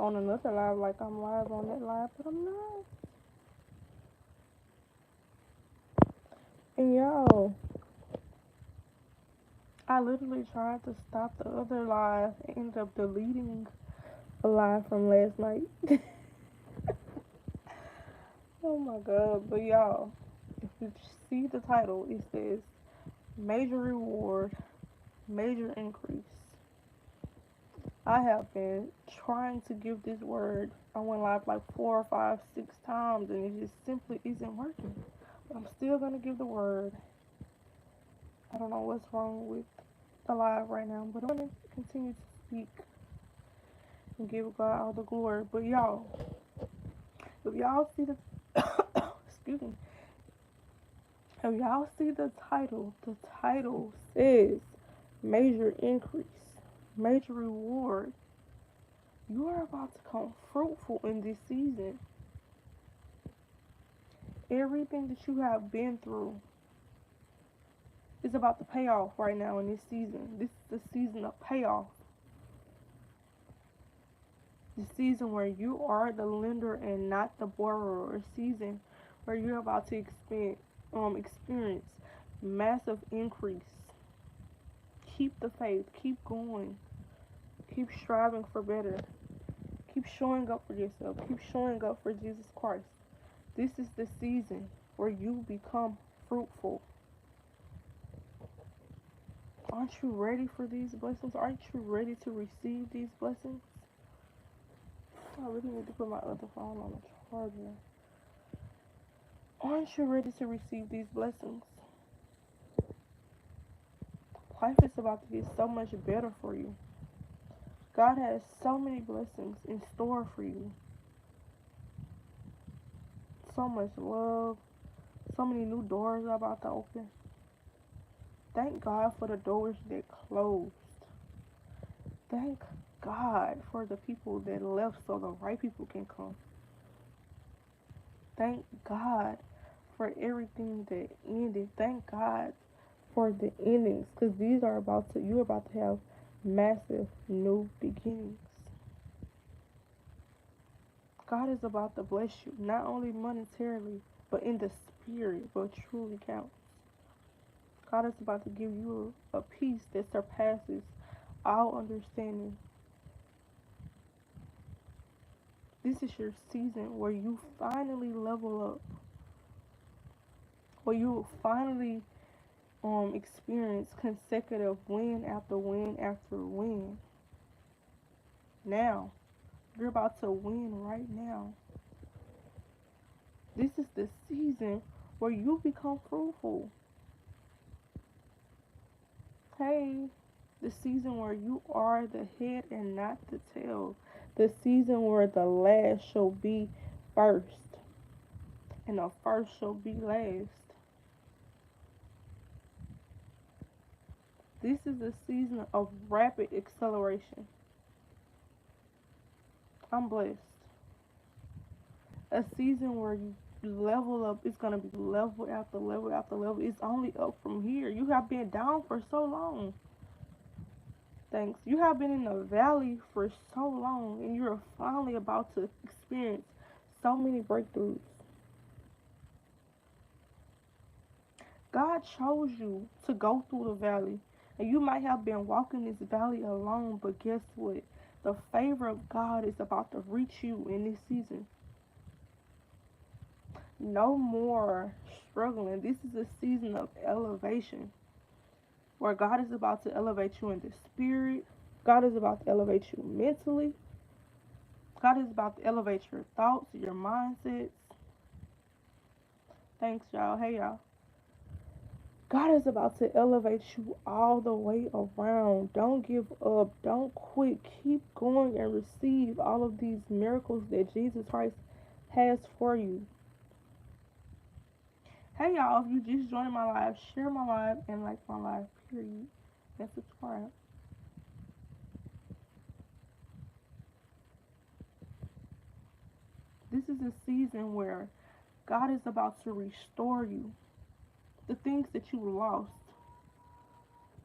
on another live like I'm live on that live, but I'm not. And yo, I literally tried to stop the other live and ended up deleting a live from last night. Oh my god, but y'all, if you see the title, it says major reward, major increase. I have been trying to give this word. I went live like 4 or 5, 6 times and it just simply isn't working. But I'm still gonna give the word. I don't know what's wrong with the live right now, but I'm gonna continue to speak and give God all the glory. But y'all, if y'all see the excuse me, if y'all see the title says major increase, major reward. You are about to come fruitful in this season. Everything that you have been through is about to pay off right now in this season. This is the season of payoff. The season where you are the lender and not the borrower. A season where you're about to experience massive increase. Keep the faith. Keep going. Keep striving for better. Keep showing up for yourself. Keep showing up for Jesus Christ. This is the season where you become fruitful. Aren't you ready for these blessings? Aren't you ready to receive these blessings? I really need to put my other phone on the charger. Aren't you ready to receive these blessings? Life is about to get so much better for you. God has so many blessings in store for you. So much love. So many new doors are about to open. Thank God for the doors that closed. Thank God for the people that left so the right people can come. Thank God for everything that ended. Thank God for the endings, because you're about to have massive new beginnings. God is about to bless you, not only monetarily, but in the spirit, what truly counts. God is about to give you a peace that surpasses all understanding. This is your season where you finally level up, where you finally experience consecutive win after win after win. Now, you're about to win right now. This is the season where you become fruitful. Hey, the season where you are the head and not the tail. The season where the last shall be first and the first shall be last. This is a season of rapid acceleration. I'm blessed. A season where you level up. It's going to be level after level after level. It's only up from here. You have been down for so long. Thanks. You have been in the valley for so long, and you're finally about to experience so many breakthroughs. God chose you to go through the valley, and you might have been walking this valley alone, but guess what? The favor of God is about to reach you in this season. No more struggling. This is a season of elevation where God is about to elevate you in the spirit. God is about to elevate you mentally. God is about to elevate your thoughts, your mindsets. Thanks, y'all. Hey, y'all. God is about to elevate you all the way around. Don't give up. Don't quit. Keep going and receive all of these miracles that Jesus Christ has for you. Hey, y'all. If you just joined my live, share my live and like my live, period. And subscribe. This is a season where God is about to restore you. The things that you lost,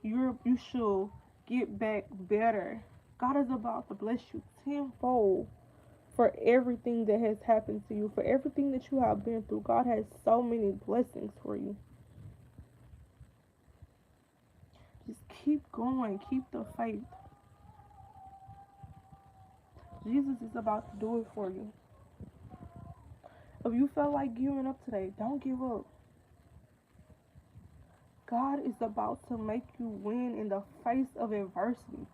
you should get back better. God is about to bless you tenfold. for everything that has happened to you, for everything that you have been through. God has so many blessings for you. Just keep going, keep the faith. Jesus is about to do it for you. If you feel like giving up today, don't give up. God is about to make you win in the face of adversity.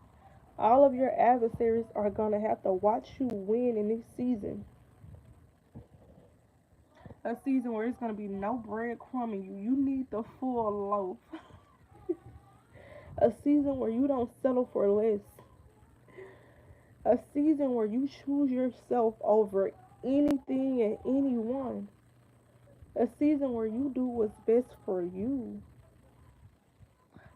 All of your adversaries are going to have to watch you win in this season. A season where it's going to be no breadcrumb in you. You need the full loaf. A season where you don't settle for less. A season where you choose yourself over anything and anyone. A season where you do what's best for you.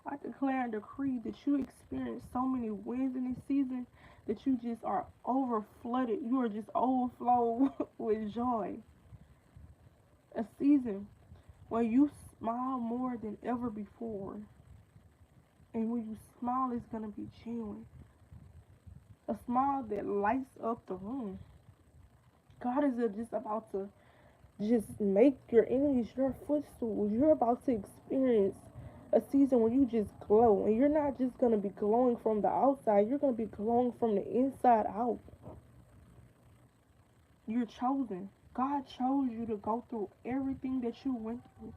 I declare and decree that you experience so many wins in this season that you just are over flooded. You are just overflow with joy. A season where you smile more than ever before. And when you smile, it's going to be genuine. A smile that lights up the room. God is just about to just make your enemies your footstools. You're about to experience a season where you just glow. And you're not just going to be glowing from the outside. You're going to be glowing from the inside out. You're chosen. God chose you to go through everything that you went through.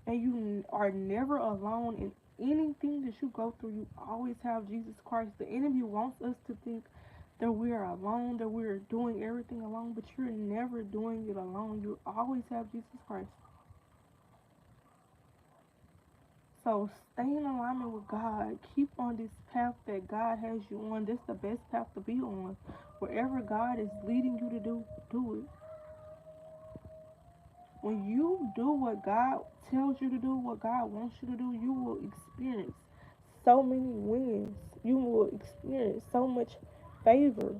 And you are never alone in anything that you go through. You always have Jesus Christ. The enemy wants us to think that we are alone, that we are doing everything alone, but you're never doing it alone. You always have Jesus Christ. So stay in alignment with God. Keep on this path that God has you on. This is the best path to be on. Wherever God is leading you to do it. When you do what God tells you to do, what God wants you to do, you will experience so many wins. You will experience so much favor.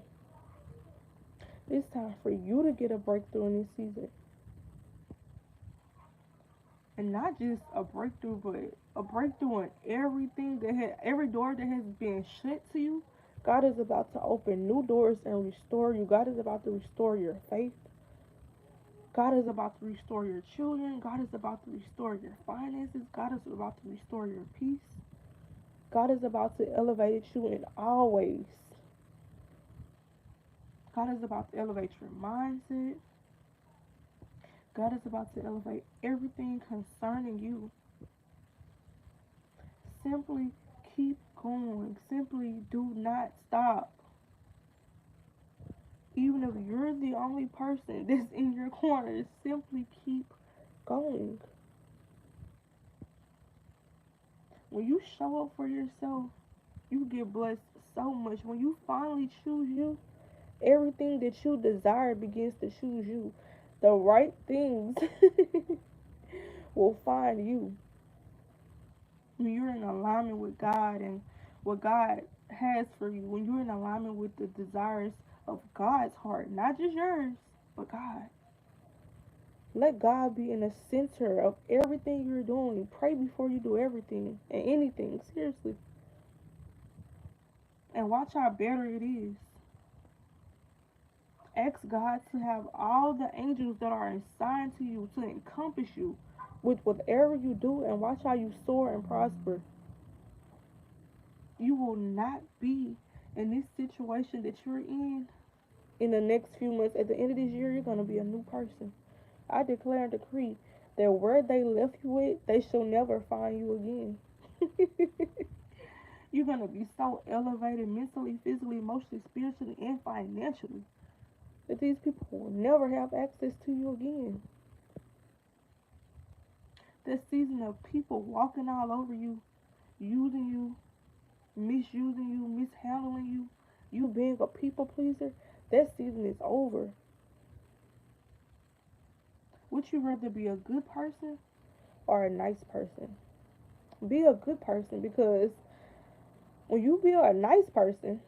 It's time for you to get a breakthrough in this season. And not just a breakthrough, but a breakthrough in everything every door that has been shut to you. God is about to open new doors and restore you. God is about to restore your faith. God is about to restore your children. God is about to restore your finances. God is about to restore your peace. God is about to elevate you in all ways. God is about to elevate your mindset. God is about to elevate everything concerning you. Simply keep going. Simply do not stop. Even if you're the only person that's in your corner, simply keep going. When you show up for yourself, you get blessed so much. When you finally choose you, everything that you desire begins to choose you. The right things will find you. When you're in alignment with God and what God has for you, when you're in alignment with the desires of God's heart, not just yours, but God. Let God be in the center of everything you're doing. Pray before you do everything and anything, seriously. And watch how better it is. Ask God to have all the angels that are assigned to you to encompass you with whatever you do, and watch how you soar and prosper. You will not be in this situation that you're in the next few months. At the end of this year, you're going to be a new person. I declare and decree that where they left you with, they shall never find you again. You're going to be so elevated mentally, physically, emotionally, spiritually, and financially that these people will never have access to you again. This season of people walking all over you, using you, misusing you, mishandling you, you being a people pleaser, that season is over. Would you rather be a good person or a nice person? Be a good person, because when you be a nice person,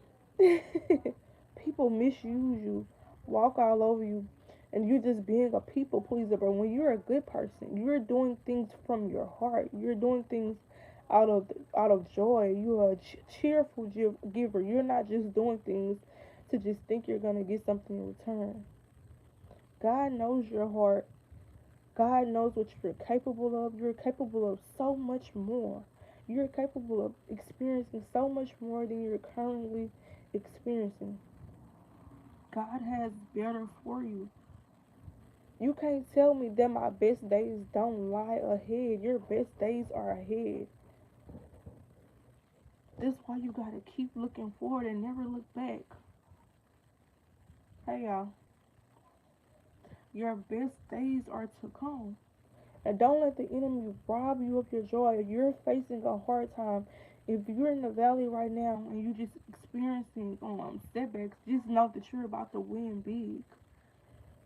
people misuse you, walk all over you, and you're just being a people pleaser. But when you're a good person, you're doing things from your heart. You're doing things out of joy. You're a cheerful giver. You're not just doing things to just think you're going to get something in return. God knows your heart. God knows what you're capable of. You're capable of so much more. You're capable of experiencing so much more than you're currently experiencing. God has better for you. You can't tell me that my best days don't lie ahead. Your best days are ahead. That's why you gotta keep looking forward and never look back. Hey y'all, your best days are to come. And don't let the enemy rob you of your joy. If you're facing a hard time, if you're in the valley right now and you're just experiencing setbacks, just know that you're about to win big.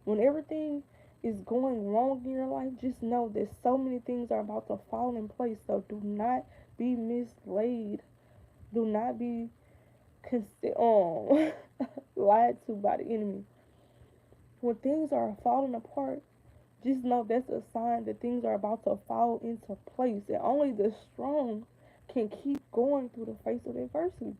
When everything is going wrong in your life, just know that so many things are about to fall in place. So do not be misled. Do not be lied to by the enemy. When things are falling apart, just know that's a sign that things are about to fall into place. And only the strong can keep going through the face of adversity.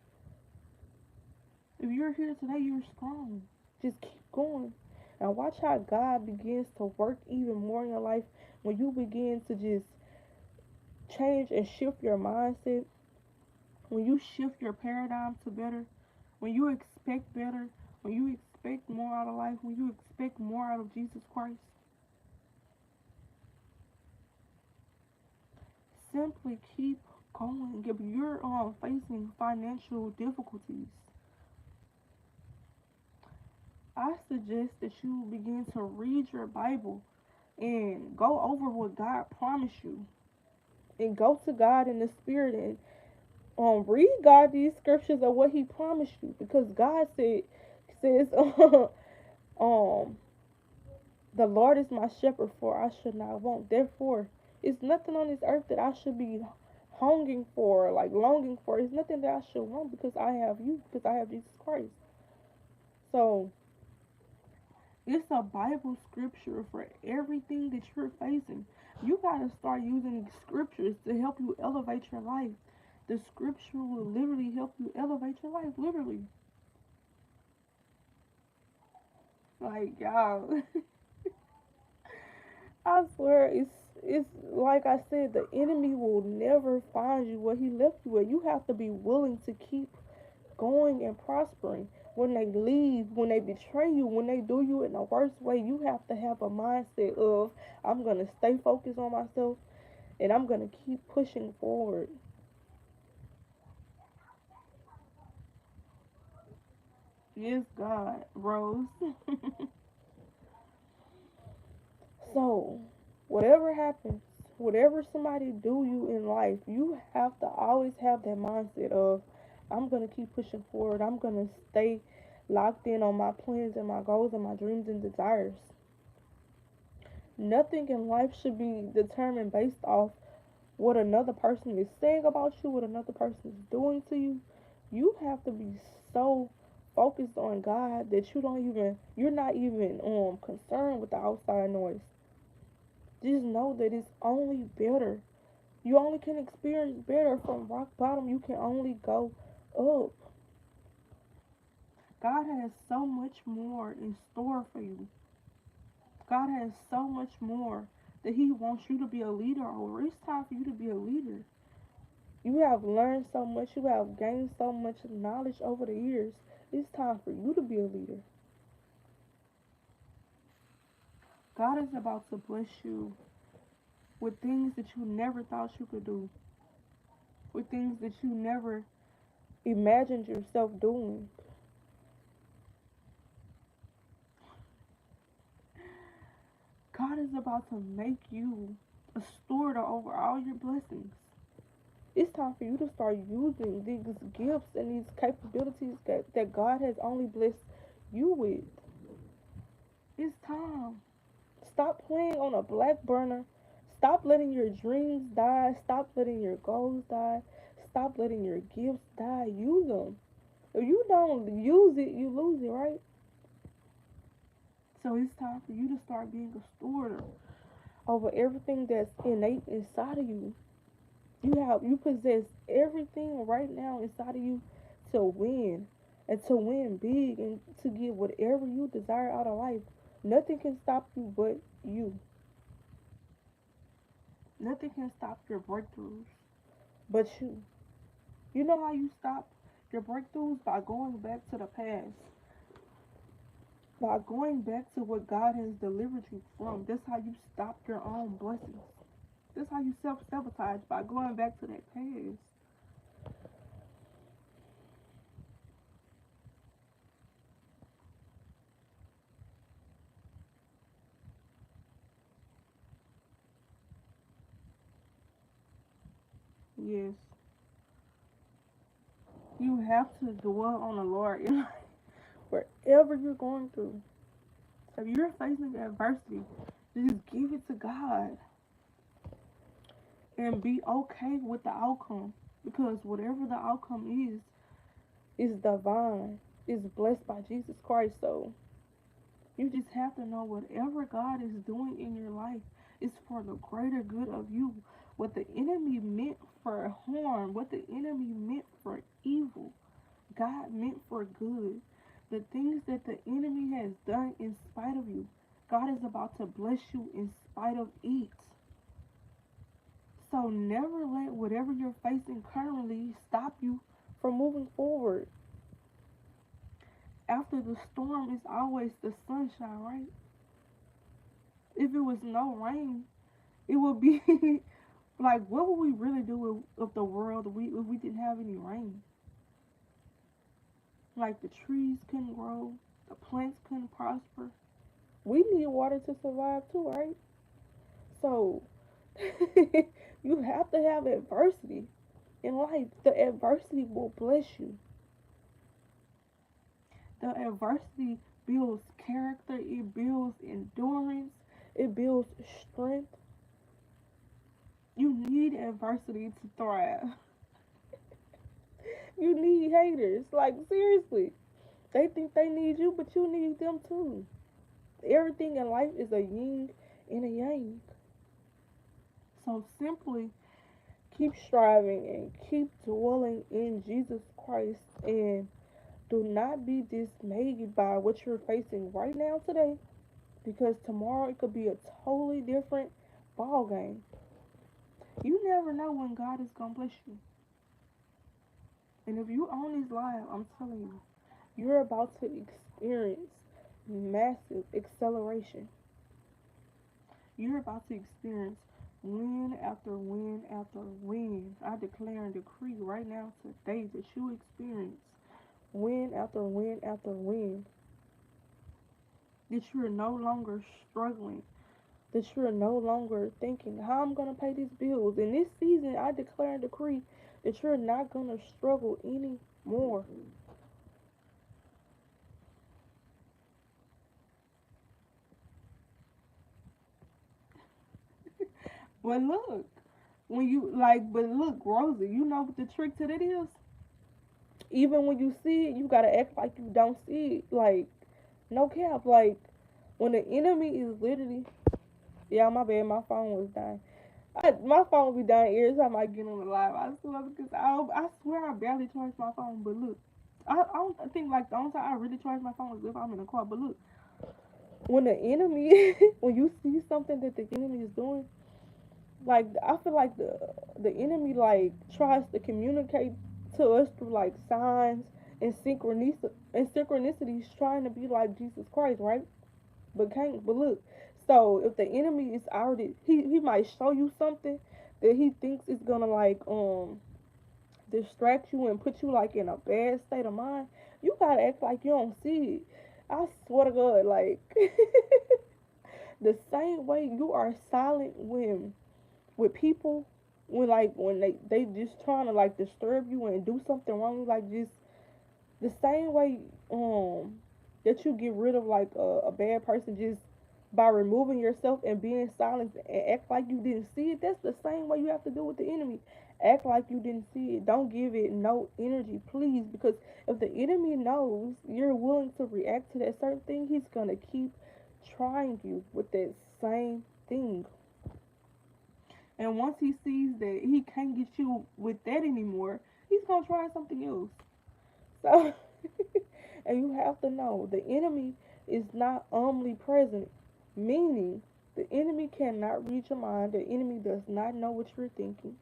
If you're here today, you're strong. Just keep going. And watch how God begins to work even more in your life when you begin to just change and shift your mindset. When you shift your paradigm to better, when you expect better, when you expect more out of life, when you expect more out of Jesus Christ, simply keep going. If you're facing financial difficulties, I suggest that you begin to read your Bible and go over what God promised you. And go to God in the spirit and read God these scriptures of what He promised you. Because God says um the Lord is my shepherd, for I should not want. Therefore, it's nothing on this earth that I should be hungering for, like longing for. It's nothing that I should want because I have you, because I have Jesus Christ. So it's a Bible scripture for everything that you're facing. You gotta start using scriptures to help you elevate your life. The scripture will literally help you elevate your life, literally. Like y'all, I swear it's like I said, the enemy will never find you where he left you at. You have to be willing to keep going and prospering. When they leave, when they betray you, when they do you in the worst way, you have to have a mindset of I'm gonna stay focused on myself and I'm gonna keep pushing forward. Yes, God, Rose. So, whatever happens, whatever somebody do you in life, you have to always have that mindset of I'm gonna keep pushing forward. I'm gonna stay locked in on my plans and my goals and my dreams and desires. Nothing in life should be determined based off what another person is saying about you, what another person is doing to you. You have to be so focused on God that you're not even concerned with the outside noise. Just know that it's only better. You only can experience better from rock bottom. You can only go up. God has so much more in store for you. God has so much more that He wants you to be a leader over. It's time for you to be a leader. You have learned so much, you have gained so much knowledge over the years. It's time for you to be a leader. God is about to bless you with things that you never thought you could do, with things that you never imagined yourself doing. God is about to make you a steward over all your blessings. It's time for you to start using these gifts and these capabilities that God has only blessed you with. It's time. Stop playing on a black burner. Stop letting your dreams die. Stop letting your goals die. Stop letting your gifts die. Use them. If you don't use it, you lose it, right? So it's time for you to start being a steward over everything that's innate inside of you. You possess everything right now inside of you to win. and to win big and to get whatever you desire out of life. Nothing can stop you but you. Nothing can stop your breakthroughs but you. You know how you stop your breakthroughs? By going back to the past. By going back to what God has delivered you from. That's how you stop your own blessings. That's how you self-sabotage, by going back to that past. Yes. You have to dwell on the Lord in wherever you're going through. If you're facing adversity, just give it to God and be okay with the outcome. Because whatever the outcome is divine, is blessed by Jesus Christ. So you just have to know whatever God is doing in your life is for the greater good of you. What the enemy meant for harm, what the enemy meant for evil, God meant for good. The things that the enemy has done in spite of you, God is about to bless you in spite of it. So never let whatever you're facing currently stop you from moving forward. After the storm is always the sunshine, right? If it was no rain, it would be like, what would we really do with the world if we didn't have any rain? Like, the trees couldn't grow, the plants couldn't prosper. We need water to survive too, right? So you have to have adversity in life. The adversity will bless you. The adversity builds character, it builds endurance, it builds strength. You need adversity to thrive. You need haters. Like, seriously. They think they need you, but you need them too. Everything in life is a yin and a yang. So simply keep striving and keep dwelling in Jesus Christ, and do not be dismayed by what you're facing right now today, because tomorrow it could be a totally different ball game. You never know when God is gonna bless you. And if you own this live, I'm telling you, you're about to experience massive acceleration. You're about to experience win after win after win. I declare and decree right now today that you experience win after win after win. That you're no longer struggling. That you're no longer thinking, how I'm going to pay these bills. In this season, I declare and decree that you're not going to struggle anymore. But look, but look, Rosie, you know what the trick to that is? Even when you see it, you got to act like you don't see it. Like, no cap. Like, when the enemy is literally, yeah, my bad, my phone was dying. My phone will be dying every time I get on the live. I swear, because I swear I barely charge my phone. But look, I don't think, like, the only time I really charge my phone is if I'm in the car. But look, when the enemy, when you see something that the enemy is doing, like, I feel like the enemy, like, tries to communicate to us through, like, signs and synchronicities, trying to be like Jesus Christ, right? But can't. But look, so if the enemy is already, he might show you something that he thinks is gonna, like, distract you and put you, like, in a bad state of mind. You gotta act like you don't see it. I swear to God, like, the same way you are silent when with people, when they just trying to, like, disturb you and do something wrong, like, just the same way that you get rid of, like, a bad person just by removing yourself and being silent and act like you didn't see it. That's the same way you have to do with the enemy. Act like you didn't see it. Don't give it no energy, please, because if the enemy knows you're willing to react to that certain thing, he's gonna keep trying you with that same thing. And once he sees that he can't get you with that anymore, he's gonna try something else. So And you have to know the enemy is not omnipresent, meaning the enemy cannot read your mind. The enemy does not know what you're thinking.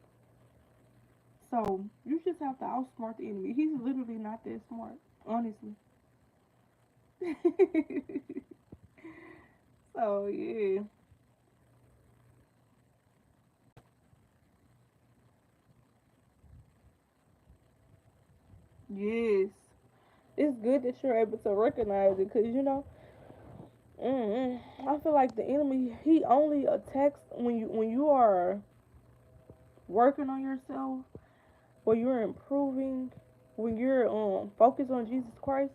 So you just have to outsmart the enemy. He's literally not that smart, honestly. So yeah, yes, it's good that you're able to recognize it, because I feel like the enemy, he only attacks when you are working on yourself, when you're improving, when you're focused on Jesus Christ.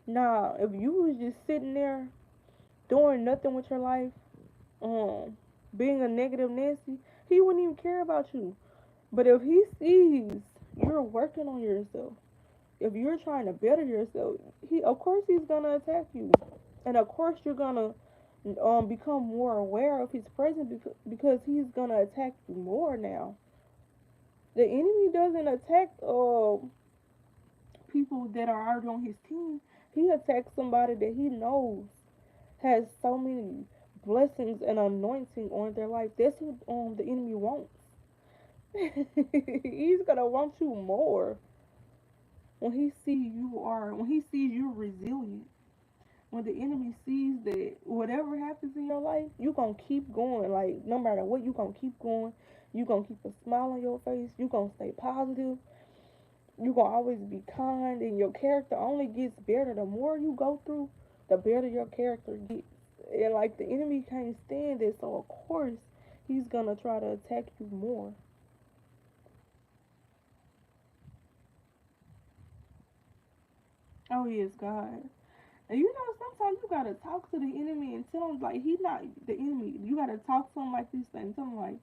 Now, if you was just sitting there doing nothing with your life, um, being a negative Nancy, he wouldn't even care about you. But if he sees you're working on yourself, if you're trying to better yourself, he of course he's gonna attack you, and of course you're gonna become more aware of his presence, because he's gonna attack you more now. The enemy doesn't attack people that are already on his team. He attacks somebody that he knows has so many blessings and anointing on their life. That's what the enemy wants. He's gonna want you more when he sees you resilient. When the enemy sees that whatever happens in your life, you gonna keep going. Like no matter what, you gonna keep going. You gonna keep a smile on your face. You gonna stay positive. You gonna always be kind, and your character only gets better. The more you go through, the better your character gets. And like the enemy can't stand it, so of course he's gonna try to attack you more. Oh yes, God. And sometimes you gotta talk to the enemy and tell him like he not the enemy. You gotta talk to him like this thing. Tell him like,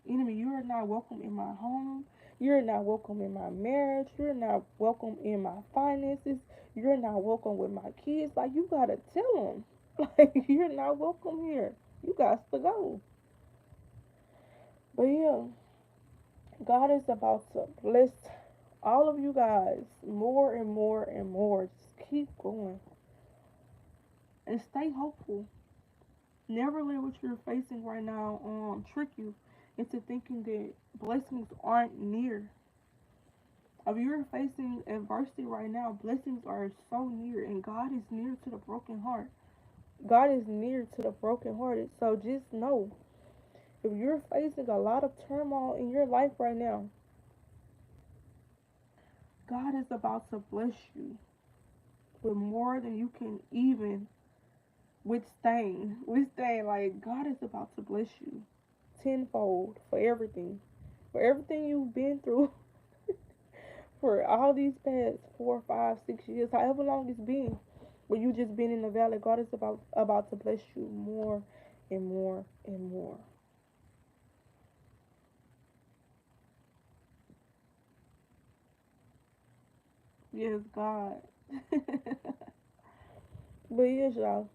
enemy, you are not welcome in my home. You're not welcome in my marriage. You're not welcome in my finances. You're not welcome with my kids. Like you gotta tell him, like you're not welcome here. You got to go. But yeah, God is about to bless all of you guys more and more and more. Just keep going and stay hopeful. Never let what you're facing right now trick you into thinking that blessings aren't near. If you're facing adversity right now, blessings are so near, and God is near to the broken heart. God is near to the brokenhearted. So just know, if you're facing a lot of turmoil in your life right now, God is about to bless you with more than you can even withstand. Withstand, like God is about to bless you tenfold for everything. For everything you've been through, for all these past 4, 5, 6 years, however long it's been, where you just been in the valley, God is about to bless you more and more and more. Yes, God. But yes, y'all,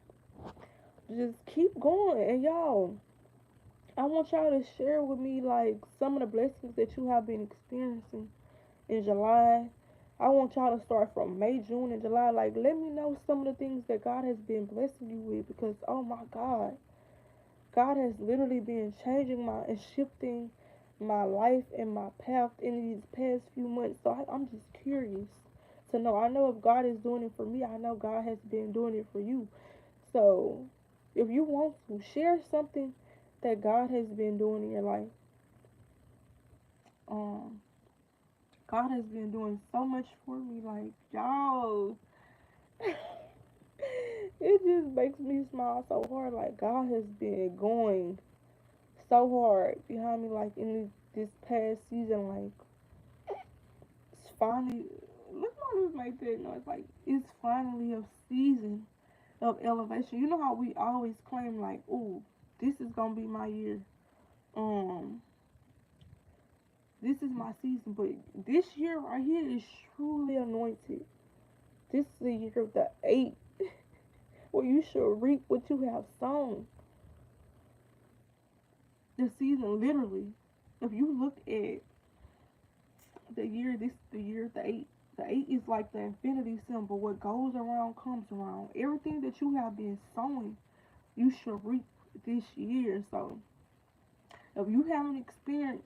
just keep going. And y'all, I want y'all to share with me like some of the blessings that you have been experiencing in July. I want y'all to start from May, June, and July. Like, let me know some of the things that God has been blessing you with, because oh my God, God has literally been changing my and shifting my life and my path in these past few months. So I'm just curious to know. I know if God is doing it for me, I know God has been doing it for you. So if you want to share something that God has been doing in your life, um, God has been doing so much for me. Like y'all, it just makes me smile so hard. Like God has been going so hard behind me. Like in this past season, like it's finally. Look at this make that noise. Like it's finally a season of elevation. You know how we always claim like, "Ooh, this is gonna be my year." Um, this is my season. But this year right here is truly anointed. This is the year of the 8, where you shall reap what you have sown. The season, literally. If you look at the year, this the year of the 8. The 8 is like the infinity symbol. What goes around comes around. Everything that you have been sowing, you should reap this year. So if you haven't experienced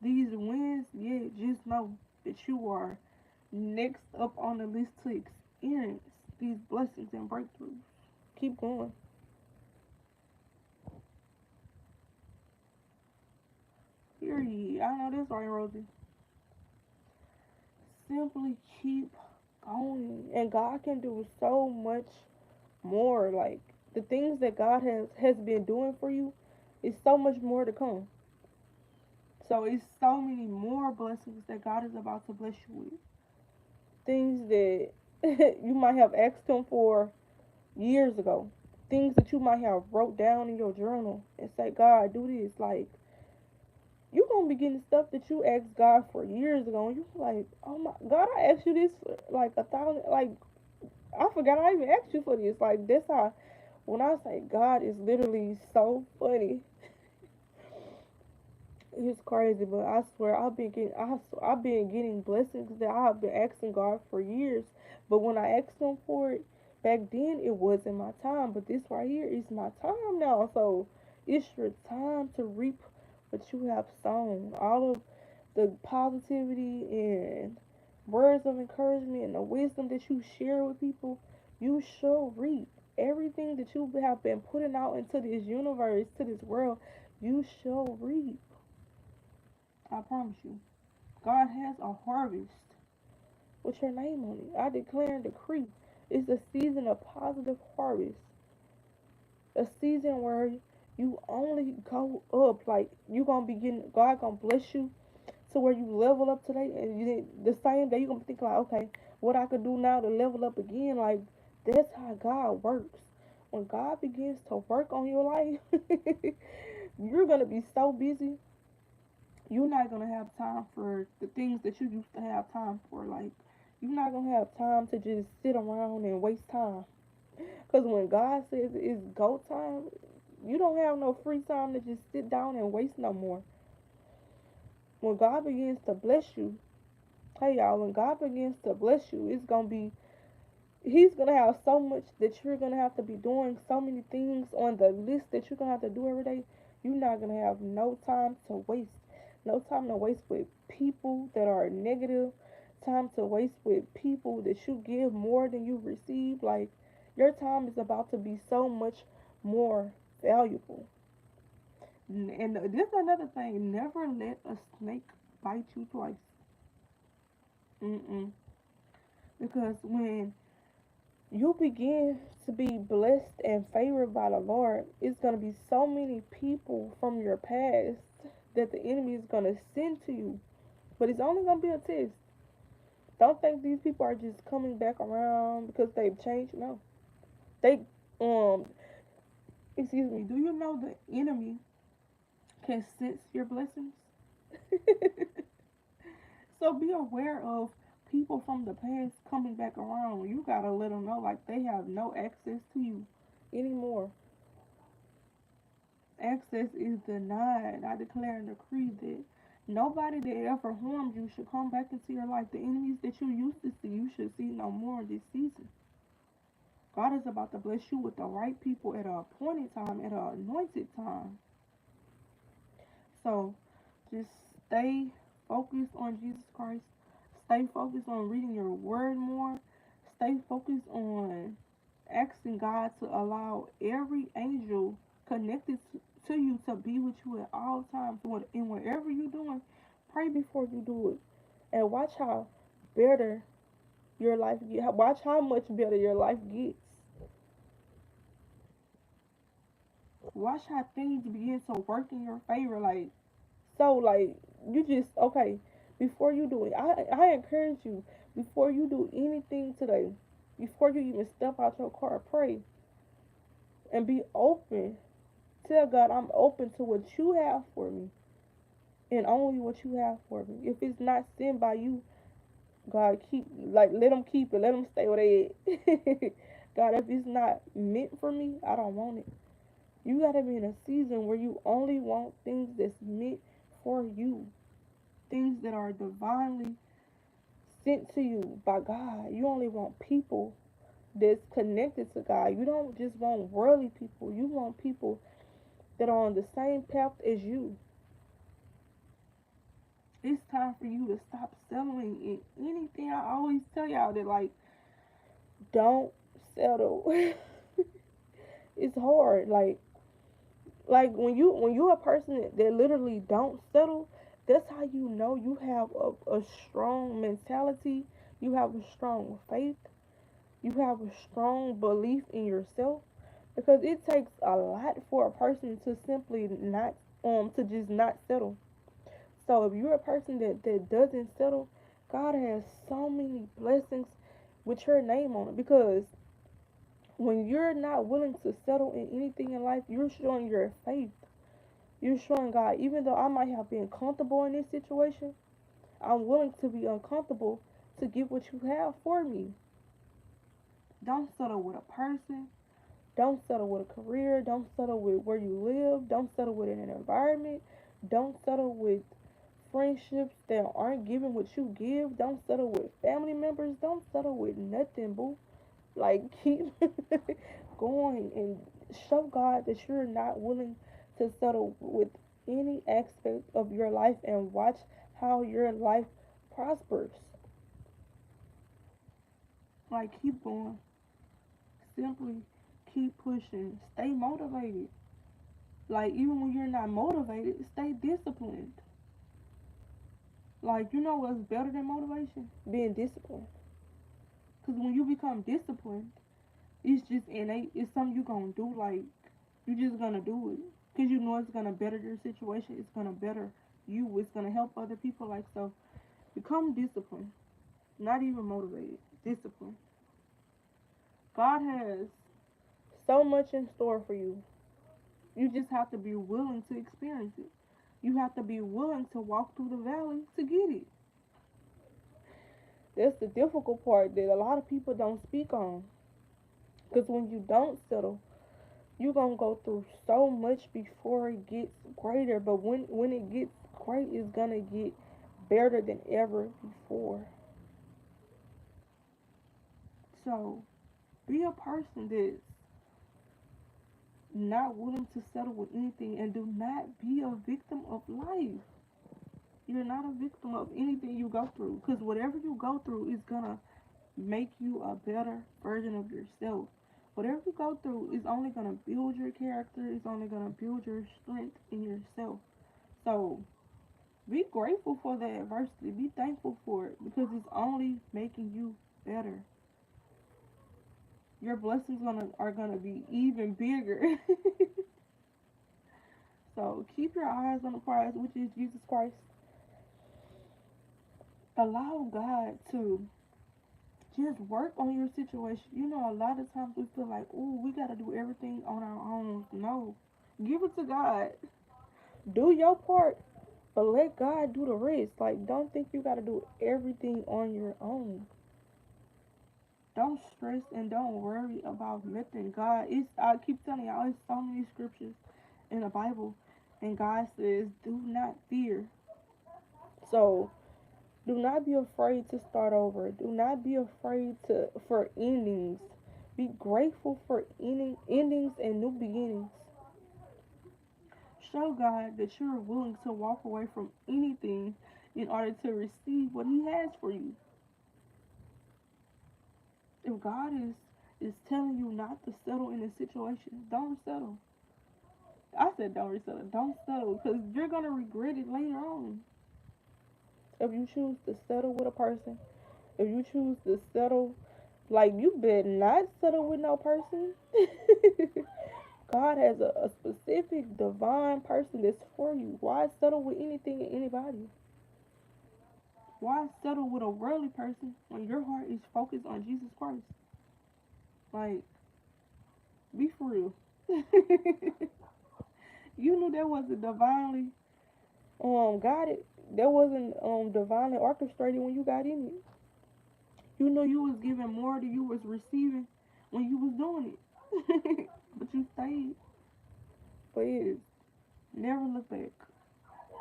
these wins yet, just know that you are next up on the list to experience these blessings and breakthroughs. Keep going. Period. I know this right, Rosie. Simply keep going. And God can do so much more. Like the things that God has been doing for you is so much more to come. So it's so many more blessings that God is about to bless you with. Things that you might have asked him for years ago. Things that you might have wrote down in your journal and say, God, do this. Like you gonna be getting stuff that you asked God for years ago, and you like, oh my God, I asked you this for like 1,000. Like I forgot I even asked you for this. Like that's how. When I say God is literally so funny, it's crazy. But I swear I've been getting blessings that I've been asking God for years. But when I asked Him for it back then, it wasn't my time. But this right here is my time now. So it's your time to reap what you have sown. All of the positivity and words of encouragement and the wisdom that you share with people, you shall reap. Everything that you have been putting out into this universe, to this world, you shall reap. I promise you. God has a harvest with your name on it. I declare and decree. It's a season of positive harvest. A season where you only go up. Like you gonna be getting, God gonna bless you to where you level up today, and the same day you gonna be thinking like, okay, what I could do now to level up again. Like that's how God works. When God begins to work on your life, you're gonna be so busy. You're not gonna have time for the things that you used to have time for. Like you're not gonna have time to just sit around and waste time. Cause when God says it's go time, you don't have no free time to just sit down and waste no more. When God begins to bless you, hey y'all, when God begins to bless you, it's gonna be He's gonna have so much that you're gonna have to be doing, so many things on the list that you're gonna have to do every day. You're not gonna have no time to waste. No time to waste with people that are negative. Time to waste with people that you give more than you receive. Like your time is about to be so much more valuable. And this is another thing. Never let a snake bite you twice. Mm-mm. Because when you begin to be blessed and favored by the Lord, it's going to be so many people from your past that the enemy is going to send to you. But it's only going to be a test. Don't think these people are just coming back around because they've changed. No. They, um, excuse me, do you know the enemy can sense your blessings? So be aware of people from the past coming back around. You got to let them know like they have no access to you anymore. Access is denied. I declare and decree that nobody that ever harmed you should come back into your life. The enemies that you used to see, you should see no more this season. God is about to bless you with the right people at an appointed time, at an anointed time. So just stay focused on Jesus Christ. Stay focused on reading your word more. Stay focused on asking God to allow every angel connected to you to be with you at all times. And whatever you're doing, pray before you do it. And watch how better your life gets. Watch how much better your life gets. Watch how things begin to work in your favor. Like, you just, okay, before you do it, I encourage you, before you do anything today, before you even step out your car, pray and be open. Tell God, I'm open to what you have for me and only what you have for me. If it's not sent by you, God, let them keep it. Let them stay where they at. God, if it's not meant for me, I don't want it. You got to be in a season where you only want things that's meant for you. Things that are divinely sent to you by God. You only want people that's connected to God. You don't just want worldly people. You want people that are on the same path as you. It's time for you to stop settling in anything. I always tell y'all that, like, don't settle. It's hard. Like when you're a person that literally don't settle, that's how you know you have a strong mentality, you have a strong faith, you have a strong belief in yourself, because it takes a lot for a person to simply not to just not settle. So if you're a person that doesn't settle, God has so many blessings with your name on it, because when you're not willing to settle in anything in life, you're showing your faith. You're showing God, even though I might have been comfortable in this situation, I'm willing to be uncomfortable to get what you have for me. Don't settle with a person. Don't settle with a career. Don't settle with where you live. Don't settle with an environment. Don't settle with friendships that aren't giving what you give. Don't settle with family members. Don't settle with nothing, boo. Like, keep going and show God that you're not willing to settle with any aspect of your life, and watch how your life prospers. Like, keep going. Simply keep pushing. Stay motivated. Like, even when you're not motivated, stay disciplined. Like, you know what's better than motivation? Being disciplined. Because when you become disciplined, it's just innate. It's something you're going to do. Like, you're just going to do it. Because you know it's going to better your situation. It's going to better you. It's going to help other people. Like, so become disciplined. Not even motivated. Disciplined. God has so much in store for you. You just have to be willing to experience it. You have to be willing to walk through the valley to get it. That's the difficult part that a lot of people don't speak on. Because when you don't settle, you're going to go through so much before it gets greater. But when it gets great, it's going to get better than ever before. So be a person that's not willing to settle with anything, and do not be a victim of life. You're not a victim of anything you go through, because whatever you go through is going to make you a better version of yourself. Whatever you go through is only going to build your character, it's only going to build your strength in yourself. So be grateful for the adversity, be thankful for it, because it's only making you better. Your blessings are gonna be even bigger. So keep your eyes on the prize, which is Jesus Christ. Allow God to just work on your situation. You know, a lot of times we feel like, oh, we got to do everything on our own. No, give it to God. Do your part, but let God do the rest. Like, don't think you got to do everything on your own. Don't stress and don't worry about nothing. God is, I keep telling y'all, there's so many scriptures in the Bible, and God says, do not fear. So, do not be afraid to start over. Do not be afraid for endings. Be grateful for endings and new beginnings. Show God that you are willing to walk away from anything in order to receive what He has for you. If God is telling you not to settle in a situation, don't settle. I said don't settle. Don't settle, because you're gonna regret it later on. If you choose to settle with a person, if you choose to settle, like, you better not settle with no person. God has a specific divine person that's for you. Why settle with anything and anybody? Why settle with a worldly person when your heart is focused on Jesus Christ? Like, be for real. You knew that wasn't divinely guided. That wasn't divinely orchestrated when you got in it. You knew you was giving more than you was receiving when you was doing it. But you stayed. But it is, never look back.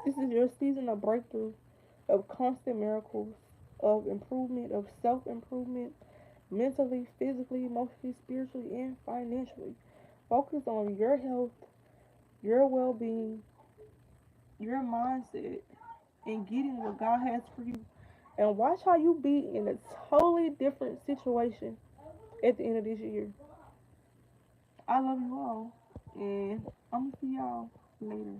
This is your season of breakthrough, of constant miracles, of improvement, of self improvement, mentally, physically, emotionally, spiritually, and financially. Focus on your health, your well being, your mindset, and getting what God has for you. And watch how you be in a totally different situation at the end of this year. I love you all, and I'm gonna see y'all later.